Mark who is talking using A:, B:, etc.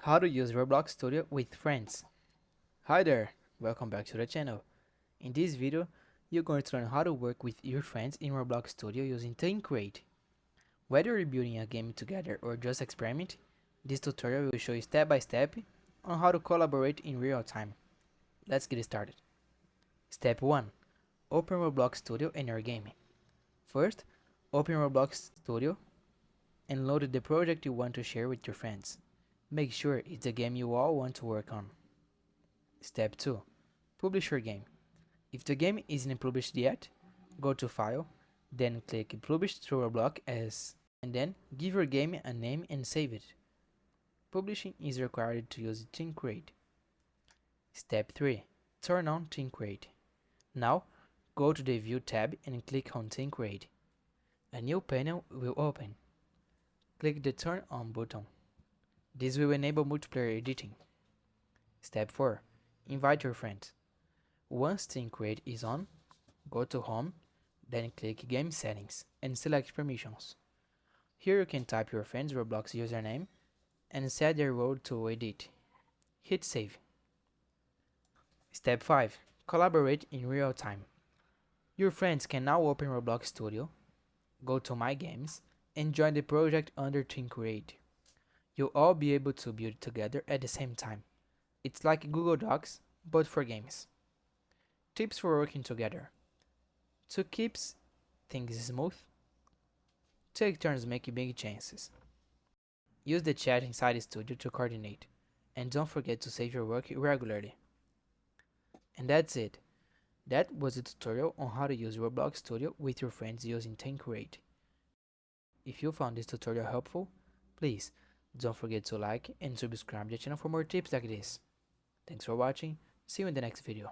A: How to use Roblox Studio with friends. Hi there, welcome back to the channel. In this video, you're going to learn how to work with your friends in Roblox Studio using Team Create. Whether you're building a game together or just experiment, this tutorial will show you step by step on how to collaborate in real time. Let's get started. Step 1. Open Roblox Studio in your game. First, open Roblox Studio and load the project you want to share with your friends. Make sure it's a game you all want to work on. Step 2. Publish your game. If the game isn't published yet, go to File, then click Publish through Roblox as, and then give your game a name and save it. Publishing is required to use Team Create. Step 3. Turn on Team Create. Now, go to the View tab and click on Team Create. A new panel will open. Click the Turn On button. This will enable multiplayer editing. Step 4. Invite your friends. Once Team Create is on, go to Home, then click Game Settings and select Permissions. Here you can type your friend's Roblox username and set their role to edit. Hit Save. Step 5. Collaborate in real time. Your friends can now open Roblox Studio, go to My Games, and join the project under Team Create. You'll all be able to build together at the same time. It's like Google Docs, but for games. Tips for working together. To keep things smooth, take turns making big chances. Use the chat inside the studio to coordinate, and don't forget to save your work regularly. And that's it. That was a tutorial on how to use Roblox Studio with your friends using Team Create. If you found this tutorial helpful, please don't forget to like and subscribe to the channel for more tips like this. Thanks for watching, see you in the next video.